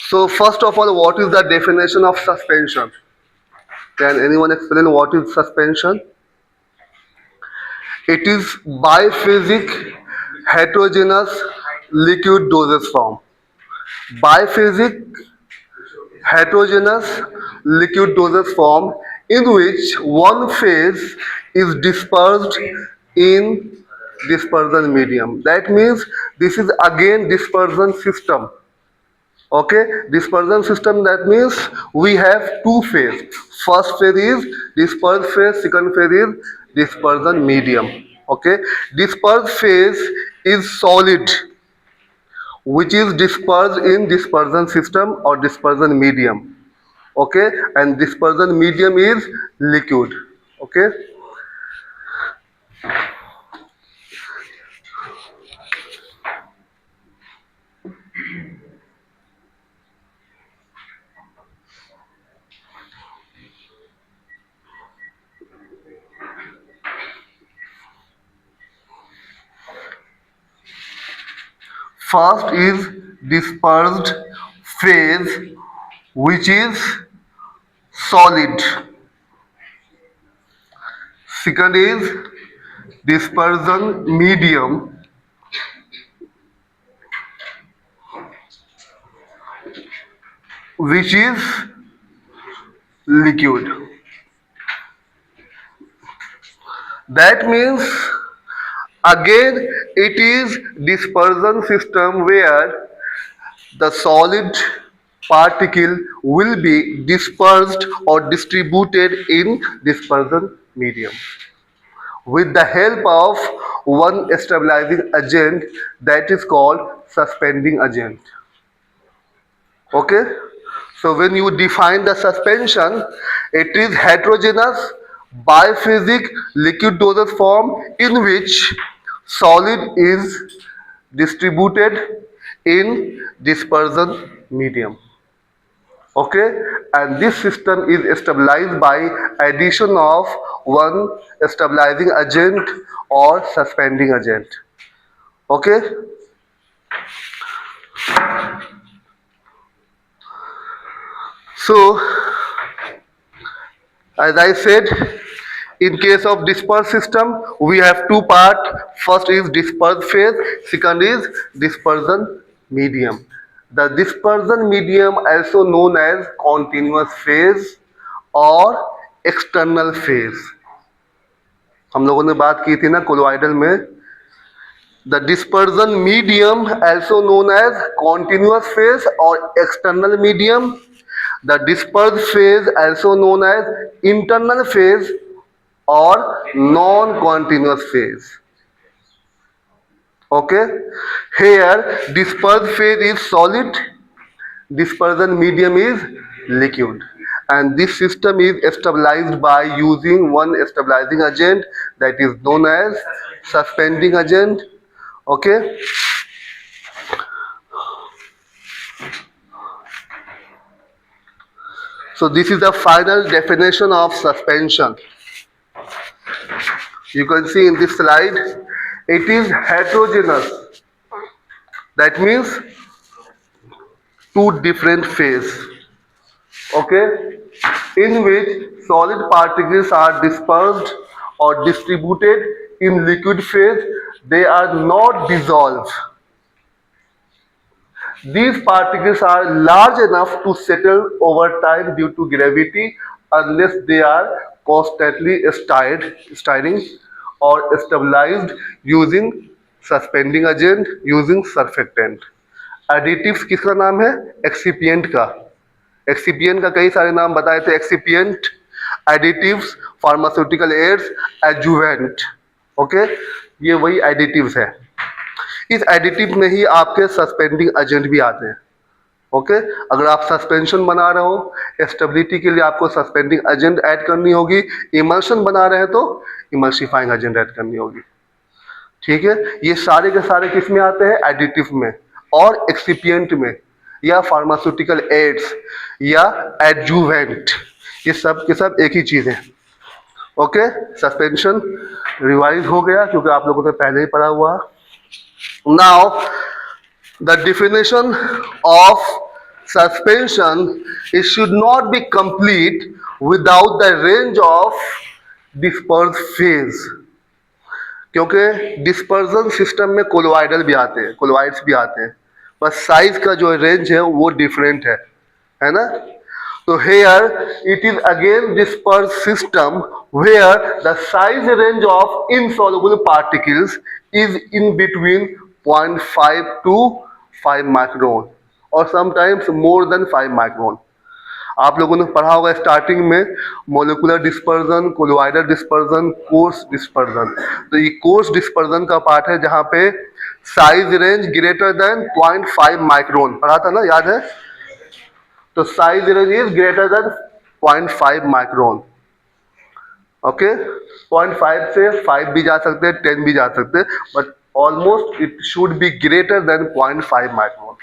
So first of all, what is the definition of suspension? Can anyone explain what is suspension? It is biphasic heterogeneous liquid dosage form. Biphasic heterogeneous liquid dosage form in which one phase is dispersed in dispersion medium. That means this is again dispersion system. Okay, dispersion system, that means we have two phase. First phase is dispersed phase, second phase is dispersion medium. Okay, dispersed phase is solid which is dispersed in dispersion system or dispersion medium. Okay, and dispersion medium is liquid. Okay, first is dispersed phase which is solid. Second is dispersion medium which is liquid. That means again it is dispersion system where the solid particle will be dispersed or distributed in dispersion medium with the help of one stabilizing agent that is called suspending agent. Okay, so when you define the suspension, it is heterogeneous biphasic liquid dosage form in which solid is distributed in dispersion medium. Okay, and this system is stabilized by addition of one stabilizing agent or suspending agent. Okay, so as I said, in case of dispersed system, we have two part. First is dispersed phase, second is dispersion medium. The dispersion medium, also known as continuous phase और external phase. हम लोगों ने बात की थी ना colloidal में. The dispersion medium, also known as continuous phase or external medium. The dispersed phase, also known as internal phase or non-continuous phase. Okay, here dispersed phase is solid, dispersion medium is liquid, and this system is stabilized by using one stabilizing agent that is known as suspending agent. Okay, so this is the final definition of suspension. You can see in this slide, it is heterogeneous. That means two different phase. Okay, in which solid particles are dispersed or distributed in liquid phase. They are not dissolved. These particles are large enough to settle over time due to gravity unless they are constantly stirring or stabilized using suspending agent, using surfactant. Additives किसका नाम है? Excipient का. Excipient का कई सारे नाम बताए थे. Excipient, additives, pharmaceutical ads, adjuvant. Okay, ये वही एडिटिव्स है. इस एडिटिव में ही आपके सस्पेंडिंग एजेंट भी आते हैं. ओके, अगर आप सस्पेंशन बना रहे हो, स्टेबिलिटी के लिए आपको सस्पेंडिंग एजेंट ऐड करनी होगी. इमल्शन बना रहे हैं तो इमल्सिफाइंग एजेंट ऐड करनी होगी. ठीक है, ये सारे के सारे किस में आते हैं? एडिटिव में और एक्सिपिएंट में, या फार्मास्यूटिकल एड्स या एडजुवेंट. ये सब के सब एक ही चीज है. ओके, सस्पेंशन रिवाइज हो गया क्योंकि आप लोगों ने पहले ही पढ़ा हुआ. Now, the definition of suspension, it should not be complete without the range of dispersed phase. क्योंकि डिस्पर्जन सिस्टम में कोलोइडल भी आते हैं, कोलोइड्स भी आते हैं, बस साइज का जो रेंज है वो डिफरेंट है ना. तो here it is again disperse system where the size range of insoluble particles is in between 0.5 to 5 micron और समटाइम्स मोर देन 5 माइक्रोन. आप लोगों ने पढ़ा होगा स्टार्टिंग में molecular dispersion, colloidal dispersion, coarse dispersion. तो ये कोर्स डिस्पर्जन का पार्ट है जहां पे size range greater than 0.5 micron पढ़ा था ना, याद है. तो size range is greater than 0.5 micron. Okay, 0.5 से 5 भी जा सकते हैं, 10 भी जा सकते हैं, but almost it should be greater than 0.5 micron.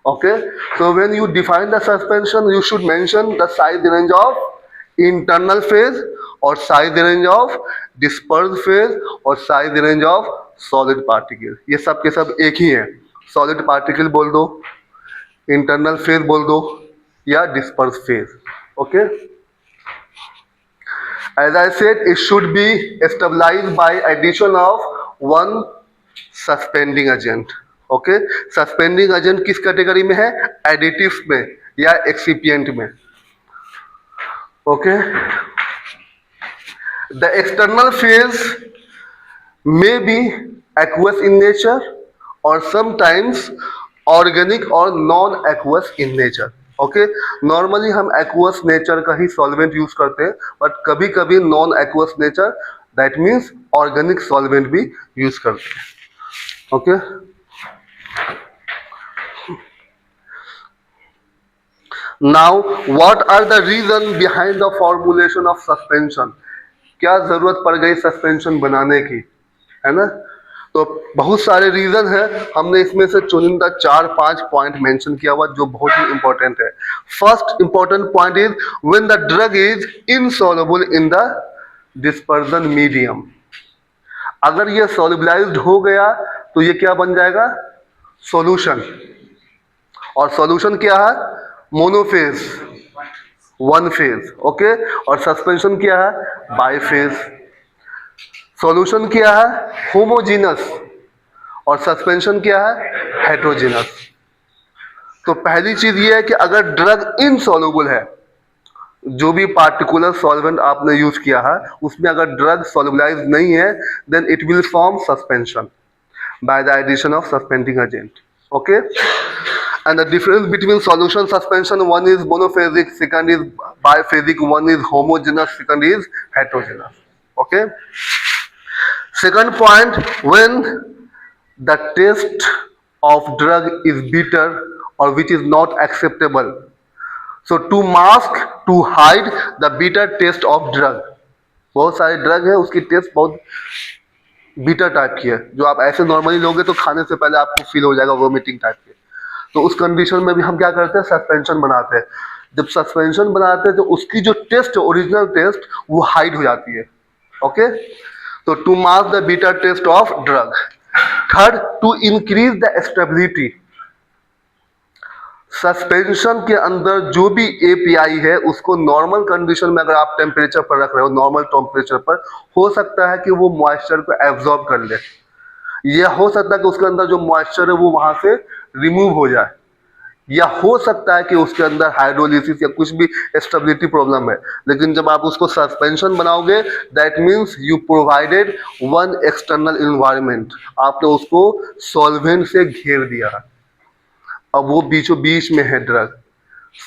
Okay, so when you define the suspension, you should mention the size range of internal phase or size range of dispersed phase or size range of solid particle. ये सब के सब एक ही है. Solid particle बोल दो, internal phase बोल दो या dispersed phase. Okay. As I said, it should be stabilized by addition of one suspending agent. Okay, suspending agent किस कैटेगरी में है? एडिटिव्स में या एक्सिपिएंट में. Okay, the external phase may be aqueous in nature और sometimes organic और non aqueous in nature. Okay, normally हम aqueous nature का ही सॉल्वेंट यूज करते हैं, बट कभी कभी non aqueous nature that means organic solvent भी यूज करते हैं. Okay, now what are the reason behind the formulation of suspension? क्या जरूरत पड़ गई सस्पेंशन बनाने की, है ना. तो बहुत सारे रीजन है, हमने इसमें से चुनिंदा 4-5 पॉइंट मेंशन किया हुआ जो बहुत ही इंपॉर्टेंट है. First important point is when the drug is insoluble in the dispersion medium. अगर ये सॉल्युबलाइज्ड हो गया तो ये क्या बन जाएगा? सॉल्यूशन. और सॉल्यूशन क्या है? मोनोफेज, वन फेज. ओके, और सस्पेंशन क्या है? बाईफेज. सॉल्यूशन क्या है? होमोजीनस. और सस्पेंशन क्या है? हेट्रोजीनस. तो पहली चीज ये है कि अगर ड्रग इनसॉल्युबल है, जो भी पार्टिकुलर सॉल्वेंट आपने यूज किया है उसमें अगर ड्रग सॉल्युबलाइज नहीं है, then it will form suspension by the addition of suspending agent. Okay, and the difference between solution suspension, one is monophasic, second is biphasic, one is homogeneous, second is heterogeneous. Okay, second point, when the taste of drug is bitter or which is not acceptable, so to mask, to hide the bitter taste of drug. बहुत सारे drug है उसकी test बहुत bitter type की है, जो आप ऐसे नॉर्मली लोगे तो खाने से पहले आपको फील हो जाएगा वोमिटिंग टाइप के. तो उस कंडीशन में भी हम क्या करते हैं? सस्पेंशन बनाते हैं. जब सस्पेंशन बनाते हैं तो उसकी जो टेस्ट, ओरिजिनल टेस्ट, वो हाइड हो जाती है. ओके, तो to mask the bitter taste of drug. Third, to increase the stability. Suspension के अंदर जो भी एपीआई है उसको नॉर्मल कंडीशन में अगर आप टेम्परेचर पर रख रहे हो, नॉर्मल टेम्परेचर पर, हो सकता है कि वो मॉइस्चर को एब्जॉर्ब कर ले, या हो सकता है कि उसके अंदर जो मॉइस्चर है वो वहां से रिमूव हो जाए, या हो सकता है कि उसके अंदर हाइड्रोलिसिस या कुछ भी स्टेबिलिटी प्रॉब्लम है. लेकिन जब आप उसको सस्पेंशन बनाओगे, that means you provided one external environment. आपने उसको सॉल्वेंट से घेर दिया. अब वो बीचों बीच में है ड्रग,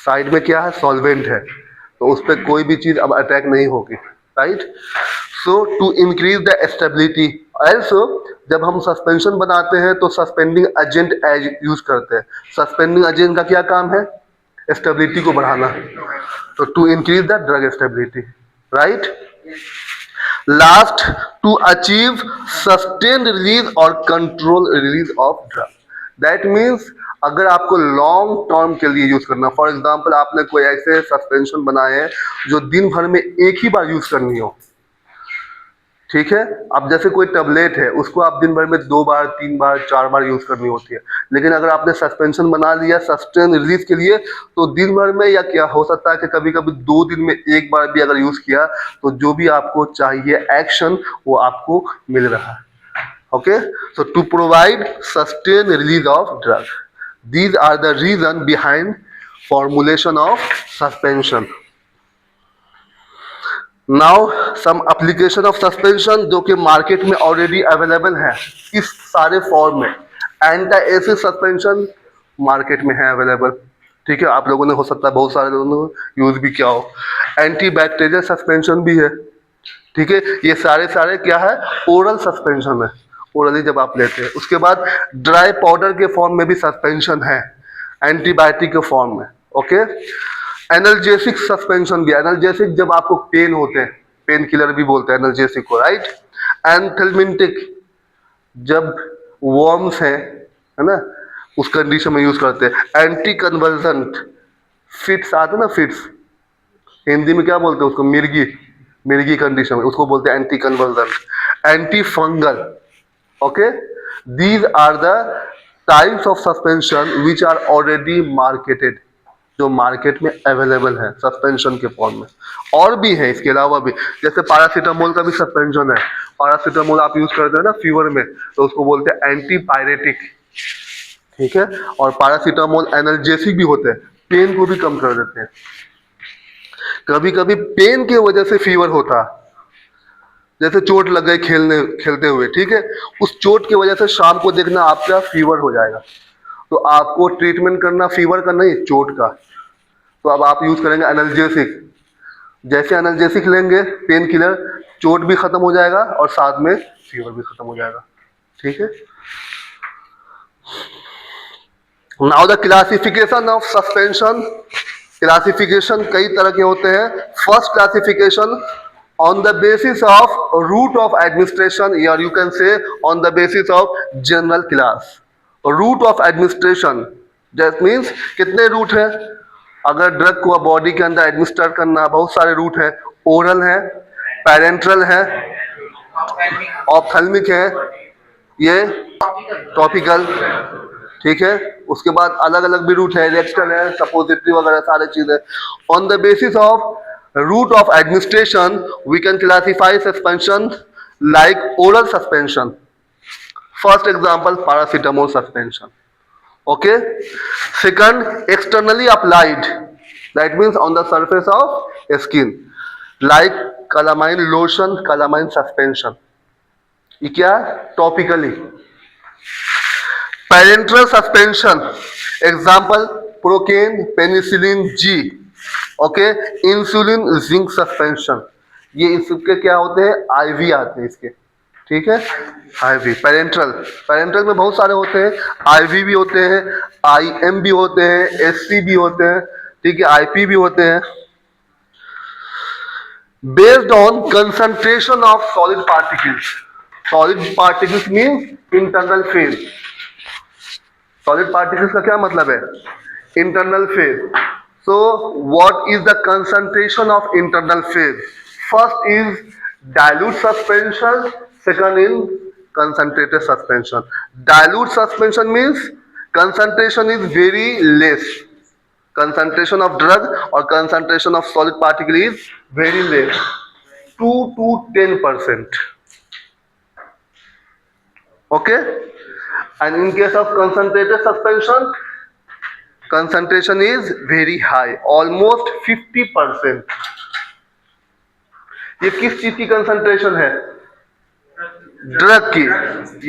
साइड में क्या है? सॉल्वेंट है, तो उस पर कोई भी चीज अब अटैक नहीं होगी. Right, so to increase the stability. also जब हम सस्पेंशन बनाते हैं तो सस्पेंडिंग एजेंट यूज करते हैं. सस्पेंडिंग एजेंट का क्या काम है? स्टेबिलिटी को बढ़ाना. तो to increase the drug stability. Right, last, to achieve sustained release और control release of drug. That means अगर आपको लॉन्ग टर्म के लिए यूज करना, फॉर एग्जाम्पल आपने कोई ऐसे सस्पेंशन बनाए हैं जो दिन भर में एक ही बार यूज करनी हो, ठीक है। अब जैसे कोई टैबलेट है, उसको आप दिन भर में 2 बार 3 बार 4 बार यूज करनी होती है, लेकिन अगर आपने सस्पेंशन बना लिया सस्टेन रिलीज के लिए, तो दिन भर में, या क्या हो सकता है कि कभी कभी 2 दिन में 1 बार भी अगर यूज किया, तो जो भी आपको चाहिए एक्शन वो आपको मिल रहा है। Okay, so to provide sustained release of drug, these are the reason behind formulation of suspension. Now some application of suspension जो कि मार्केट में ऑलरेडी अवेलेबल है इस सारे फॉर्म में। एंटी एसिड सस्पेंशन मार्केट में है अवेलेबल, ठीक है, आप लोगों ने हो सकता है बहुत सारे लोगों ने यूज भी किया हो। एंटी बैक्टीरियल सस्पेंशन भी है, ठीक है। ये सारे सारे क्या है, ओरल सस्पेंशन है, ओरली जब आप लेते हैं। उसके बाद ड्राई पाउडर के फॉर्म में भी सस्पेंशन है, एंटीबायोटिक के फॉर्म में। ओके, एनाल्जेसिक सस्पेंशन भी, एनाल्जेसिक जब आपको पेन होते हैं, पेन किलर भी बोलते हैं एनाल्जेसिक को, राइट। एंथेल्मिंटिक जब वर्म्स है ना, उस कंडीशन में यूज करते हैं। एंटी कन्वर्जेंट, फिट्स आते ना, फिट्स हिंदी में क्या बोलते हैं उसको, मिर्गी, मिर्गी कंडीशन में उसको बोलते हैं anti convergent. Anti fungal, okay, these are the types of suspension which are already marketed, जो मार्केट में अवेलेबल है सस्पेंशन के फॉर्म में। और भी है इसके अलावा भी, जैसे पैरासीटामोल का भी सस्पेंशन है। पैरासीटामोल आप यूज करते हैं ना फीवर में, तो उसको बोलते हैं एंटीपायरेटिक, ठीक है। और पैरासीटामोल एनाल्जेसिक भी होते हैं, पेन को भी कम कर देते हैं। कभी कभी पेन की वजह से फीवर होता है, जैसे चोट लग गई खेलते हुए, ठीक है, उस चोट की वजह से शाम को देखना आपका फीवर हो जाएगा, तो आपको ट्रीटमेंट करना फीवर का नहीं, चोट का। तो अब आप यूज करेंगे एनाल्जेसिक, जैसे एनाल्जेसिक लेंगे पेन किलर, चोट भी खत्म हो जाएगा और साथ में फीवर भी खत्म हो जाएगा, ठीक है। Now the classification of suspension, classification कई तरह के होते हैं। First classification on the basis of route of administration, or you can say on the basis of general class. route of administration that means कितने रूट है, अगर drug को body के अंदर एडमिनिस्टर करना, बहुत सारे रूट है। ओरल है, पैरेंट्रल है, ऑप्थेल्मिक है, ये टॉपिकल, ठीक है। उसके बाद अलग अलग भी रूट है, रेक्टल है, सपोजिटरी वगैरह सारे चीजें। On the basis of route of administration we can classify suspension like oral suspension. First example, paracetamol suspension, okay. Second, externally applied, that means on the surface of skin, like calamine lotion, calamine suspension, ये क्या है, topically. Parenteral suspension, example procaine, penicillin G, okay, insulin zinc suspension, ये इसके क्या होते हैं, ivy आते हैं इसके, ठीक है। आईवी पेरेंट्रल, पेरेंट्रल में बहुत सारे होते हैं, आईवी भी होते हैं, आईएम भी होते हैं, एससी भी होते हैं, ठीक है, आईपी भी होते हैं। Based on concentration of solid particles, solid particles means internal phase. Solid particles का क्या मतलब है, internal phase. So what is the concentration of internal phase? First is dilute suspension, second is concentrated suspension. Dilute suspension means concentration is very less. Concentration of drug or concentration of solid particle is very less, 2 to 10%. Okay? And in case of concentrated suspension, concentration is very high, almost 50%. ये किस चीज की concentration है, drug की,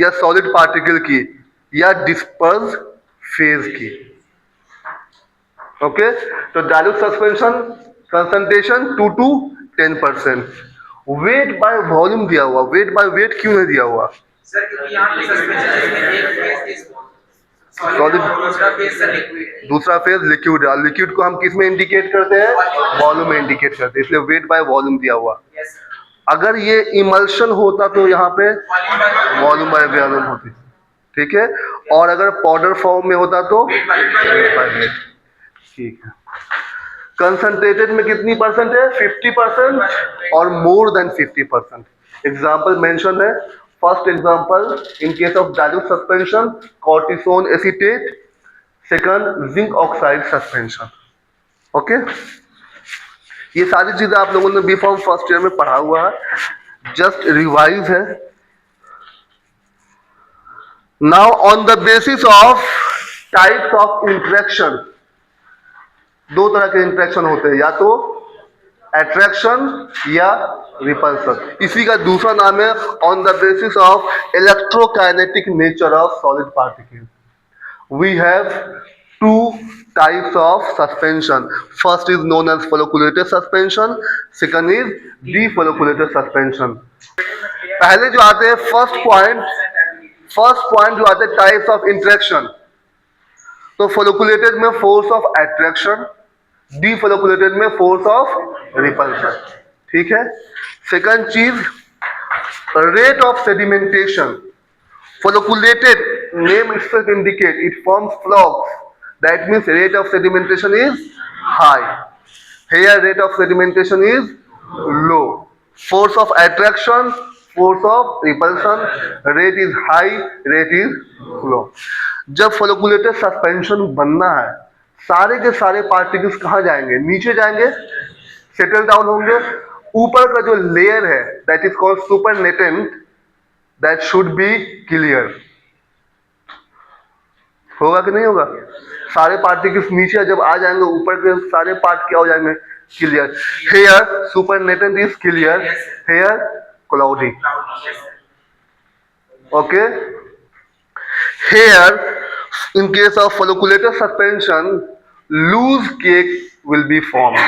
या solid particle की, या disperse phase की, ओके। तो dilute suspension concentration 2 to 10%। Weight by volume दिया हुआ, वेट बाय वेट क्यों नहीं दिया हुआ सर, क्योंकि यहाँ पे सस्पेंशन सॉलिड, दूसरा फेज लिक्विड, और लिक्विड को हम किस में इंडिकेट करते हैं, वॉल्यूम में इंडिकेट करते हैं, इसलिए वेट बाय वॉल्यूम दिया हुआ। अगर ये इमल्शन होता तो यहाँ पे वॉल्यूम बाय वॉल्यूम होती, ठीक है। और अगर पाउडर फॉर्म में होता तो वेट बाय वेट, ठीक है। कंसंट्रेटेड में कितनी परसेंट है, 50% और मोर देन 50%। एग्जाम्पल मेंशन है. First example in case of dilute suspension cortisone acetate. Second zinc oxide suspension. Okay, ये सारी चीजें आप लोगों ने बी फॉर्म फर्स्ट ईयर में पढ़ा हुआ है, जस्ट रिवाइज है. Now on the basis of types of interaction, दो तरह के इंटरेक्शन होते हैं, या तो अट्रैक्शन या रिपल्सन. इसी का दूसरा नाम है on the basis of electrokinetic nature of solid particle. We have two types of suspension. First is known as folliculated suspension. Second is defolliculated suspension. पहले जो आते हैं फर्स्ट पॉइंट जो आते हैं टाइप्स ऑफ इंटरेक्शन. तो फोलिकुलेटेड में फोर्स ऑफ अट्रैक्शन, डीफोलिकुलेटेड में फोर्स ऑफ रिपल्शन. ठीक है. सेकंड चीज rate of sedimentation. Folliculated name itself indicate it forms flocks. That means rate of sedimentation is high. Here rate of sedimentation is low. Force of attraction, force of repulsion, rate is high, rate is low. जब folliculated suspension बनना है, सारे के सारे particles कहाँ जाएंगे? नीचे जाएंगे, सेटल डाउन होंगे. ऊपर का जो लेयर है that is called supernatant, that should be clear. होगा कि नहीं होगा? सारे पार्टिकल्स नीचे जब आ जाएंगे, ऊपर के सारे पार्ट क्या हो जाएंगे? Clear. Here supernatant is clear, here cloudy. Okay. Here in case of folliculated suspension loose cake will be formed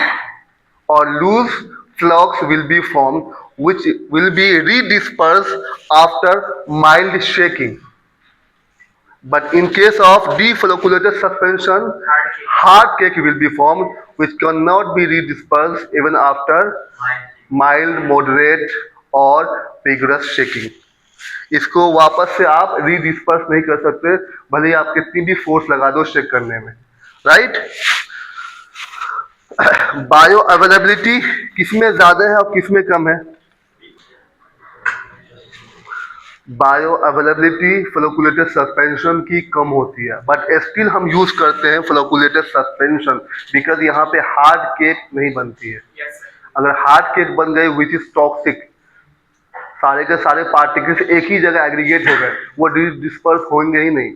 or loose flocks will be formed which will be redispersed after mild shaking. But in case of defolliculated suspension, hard cake will be formed which cannot be redispersed even after mild, moderate or vigorous shaking. इसको वापस से आप रीडिस्पर्स नहीं कर सकते, भले ही आप कितनी भी फोर्स लगा दो शेक करने में. राइट. बायो अवेलेबिलिटी किसमें ज्यादा है और किसमें कम है? बायो अवेलेबिलिटी फ्लोकुलेटेड सस्पेंशन की कम होती है, बट स्टिल हम यूज करते हैं फ्लोकुलेटेड सस्पेंशन बिकॉज यहाँ पे हार्ड केक नहीं बनती है. अगर हार्ड केक बन गई विच इज टॉक्सिक, सारे के सारे पार्टिकल्स एक ही जगह एग्रीगेट हो गए, वो डिस्पर्स होंगे ही नहीं.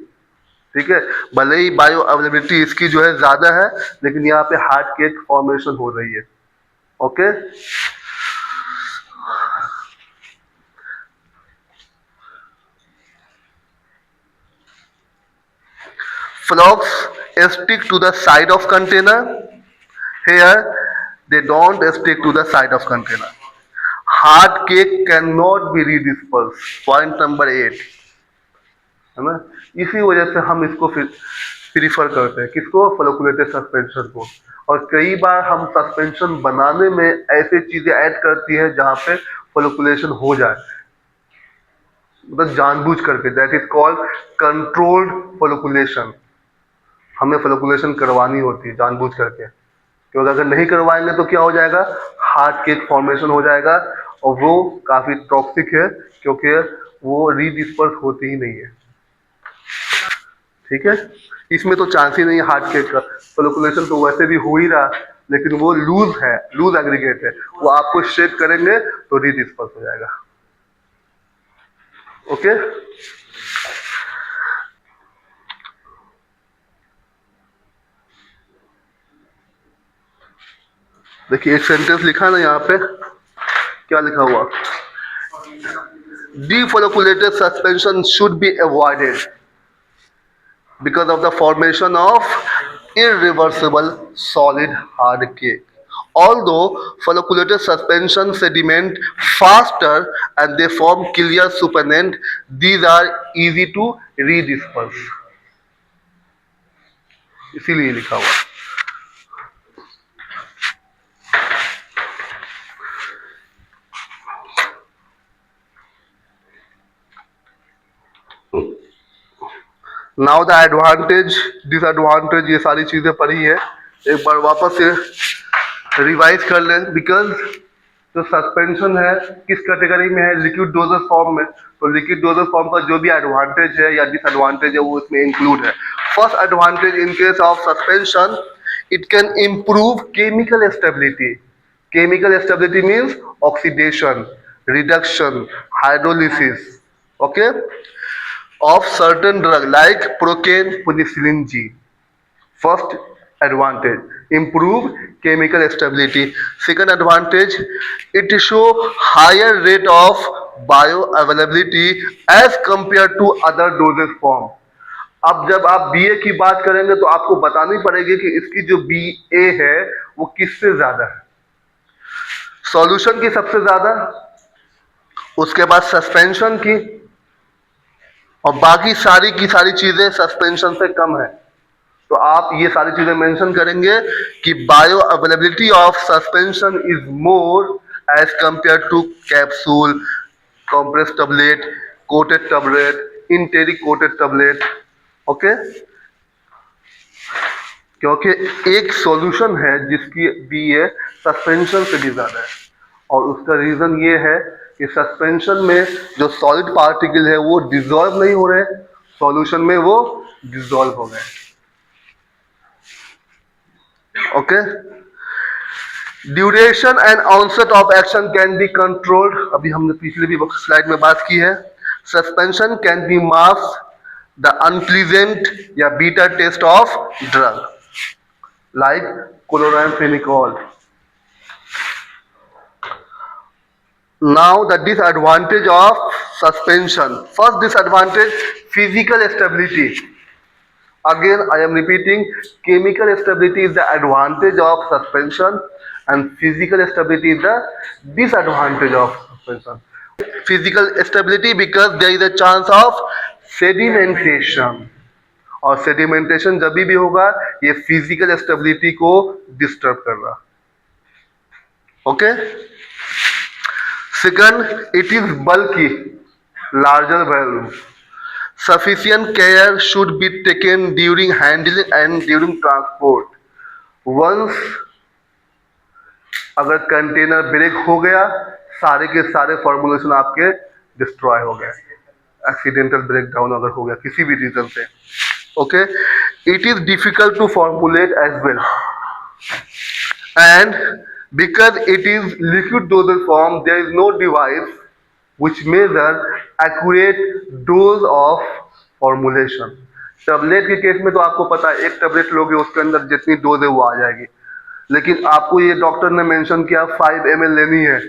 ठीक है. भले ही बायो अवेलेबिलिटी इसकी जो है ज्यादा है, लेकिन यहाँ पे हार्ड केक फॉर्मेशन हो रही है. Okay. Flocks stick to the side of container. Here they don't stick to the side of container. Hard cake cannot be redispersed. Point number 8 है ना. इसी वजह से हम इसको प्रीफर करते हैं, किसको? फ्लोकुलेटेड सस्पेंशन को. और कई बार हम सस्पेंशन बनाने में ऐसे चीजें ऐड करती हैं जहां पे फ्लोकुलेशन हो जाए, मतलब जानबूझ करके. That is called controlled flocculation. हमें फ्लोकुलेशन करवानी होती है जानबूझ करके, क्योंकि अगर नहीं करवाएंगे तो क्या हो जाएगा? हार्ड केक फॉर्मेशन हो जाएगा, और वो काफी टॉक्सिक है क्योंकि वो रीडिस्पर्स होती ही नहीं है. ठीक है. इसमें तो चांस ही नहीं है हार्ड केक का. फ्लोकुलेशन तो वैसे भी हो ही रहा, लेकिन वो लूज है, लूज एग्रीगेट है, वो आपको शेक करेंगे तो रीडिस्पर्स हो जाएगा. ओके. देखिए एक सेंटेंस लिखा ना यहाँ पे, क्या लिखा हुआ? Defolliculated suspension should be avoided because of the formation of irreversible solid hard cake. Although folliculated suspension sediment faster and they form clear supernatant, these are easy to redisperse. इसीलिए लिखा हुआ. नाउ द एडवांटेज डिसएडवांटेज, ये सारी चीजें पढ़ी है, एक बार वापस से रिवाइज कर लें. बिकॉज तो सस्पेंशन है किस कैटेगरी में है, लिक्विड डोजेज फॉर्म में। तो लिक्विड डोजेज फॉर्म का जो भी एडवांटेज है या डिसएडवांटेज है वो इसमें इंक्लूड है। First advantage in case of suspension, it can improve chemical stability. Chemical stability means oxidation, reduction, hydrolysis, okay, of certain drug like procaine, penicillin G. First advantage, improve chemical stability. Second advantage, it show higher rate of bioavailability as compared to other dosage form. अब जब आप BA की बात करेंगे तो आपको बतानी पड़ेगी कि इसकी जो BA है वो किससे ज्यादा है। सॉल्यूशन की सबसे ज्यादा, उसके बाद सस्पेंशन की, और बाकी सारी की सारी चीजें सस्पेंशन से कम है। तो आप ये सारी चीजें मेंशन करेंगे कि bio availability of suspension is more as compare to capsule, compress tablet, coated tablet, enteric coated tablet, okay. क्योंकि एक सॉल्यूशन है जिसकी BA सस्पेंशन से भी ज्यादा है, और उसका रीजन ये है कि सस्पेंशन में जो सॉलिड पार्टिकल है वो डिसॉल्व नहीं हो रहे, सॉल्यूशन में वो डिसॉल्व हो गए, okay. Duration and onset of action can be controlled, अभी हमने पिछले भी स्लाइड में बात की है। Suspension can be mask the unpleasant या bitter taste of drug like chloramphenicol. Now the disadvantage of suspension. First disadvantage, physical stability. Again I am repeating, chemical stability is the advantage of suspension and physical stability is the disadvantage of suspension. Physical stability because there is a chance of sedimentation, और sedimentation जब भी होगा ये physical stability को disturb कर रहा, okay. Second, it is bulky, larger value, sufficient care should be taken during handling and during transport. Once अगर container break हो गया, सारे के सारे फॉर्मुलेशन आपके डिस्ट्रॉय हो गए, एक्सीडेंटल ब्रेकडाउन अगर हो गया किसी भी रीजन से, okay. It is difficult to formulate as well, and because it is liquid dosage form, there is no device which measure accurate dose of formulation. Tablet के केस में तो आपको पता है एक टैबलेट लोगे उसके अंदर जितनी डोज है वो आ जाएगी, लेकिन आपको ये डॉक्टर ने मेंशन किया 5 ml लेनी है।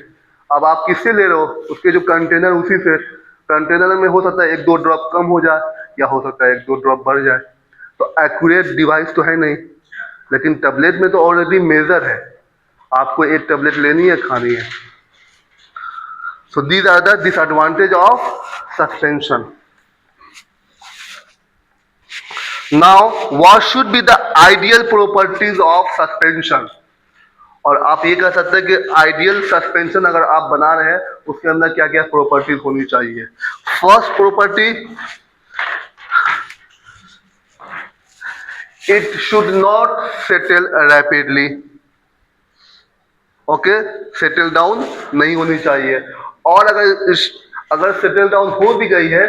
अब आप किससे ले रहे हो, उसके जो कंटेनर, उसी से। कंटेनर में हो सकता है 1-2 ड्रॉप कम हो जाए या हो सकता है 1-2 ड्रॉप बढ़ जाए, तो एक्यूरेट डिवाइस तो है नहीं। लेकिन टैबलेट में तो ऑलरेडी मेजर है, आपको एक टैबलेट लेनी है, खानी है। So these are the disadvantage of suspension. Now what should be the ideal properties of suspension, और आप ये कह सकते हैं कि आइडियल सस्पेंशन अगर आप बना रहे हैं उसके अंदर क्या क्या प्रॉपर्टीज होनी चाहिए। First property, it should not settle rapidly, okay, settle down नहीं होनी चाहिए। और अगर सेटल डाउन हो भी गई है,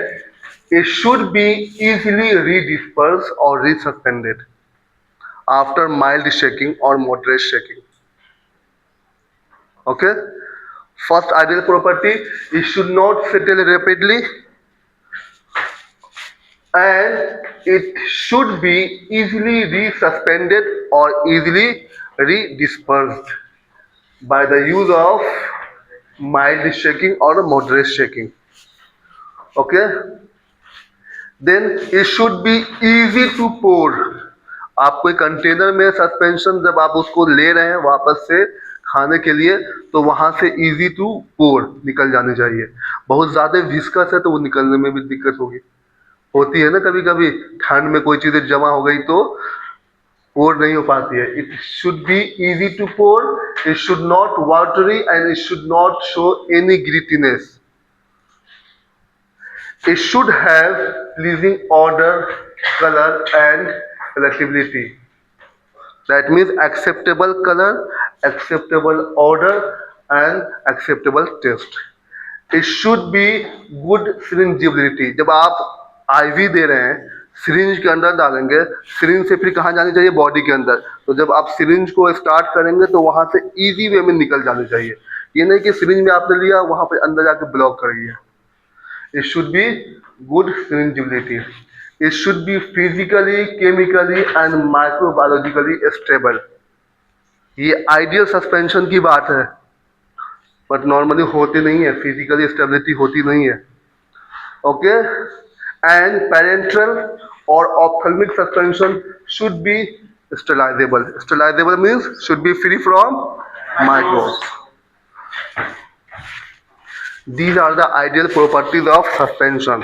इट शुड बी इजीली रीडिस्पर्स और रीसस्पेंडेड आफ्टर माइल्ड शेकिंग और moderate shaking, okay. First ideal property, it should not settle rapidly and it should be easily resuspended or easily redispersed by the use of mild shaking or moderate shaking, okay. Then it should be easy to pour. आप कोई container में suspension जब आप उसको ले रहे हैं वापस से खाने के लिए, तो वहां से इजी टू पोर निकल जानी चाहिए। बहुत ज्यादा विस्कस है तो वो निकलने में भी दिक्कत होती है ना, कभी कभी ठंड में कोई चीजें जमा हो गई तो पोर नहीं हो पाती है। It should be easy to pour, it should not watery and it should not show any grittiness. It should have pleasing odour, colour and collectability. That means acceptable color, acceptable odor and acceptable taste. It should be good syringeability. जब आप IV दे रहे हैं, syringe के अंदर डालेंगे, syringe से फिर कहाँ जानी चाहिए? बॉडी के अंदर. तो जब आप सिरिंज को स्टार्ट करेंगे तो वहाँ से इजी वे में निकल जानी चाहिए. ये नहीं कि सिरिंज में आपने लिया, वहाँ पे अंदर जाके ब्लॉक कर दिया. It should be good syringeability. It should be physically, chemically and microbiologically stable. ये आइडियल सस्पेंशन की बात है, बट नॉर्मली होती नहीं है, फिजिकली स्टेबिलिटी होती नहीं है. ओके. एंड पेरेंट्रल और ophthalmic suspension should be sterilizable. Sterilizable means should be free from microbes. These are the ideal properties of suspension.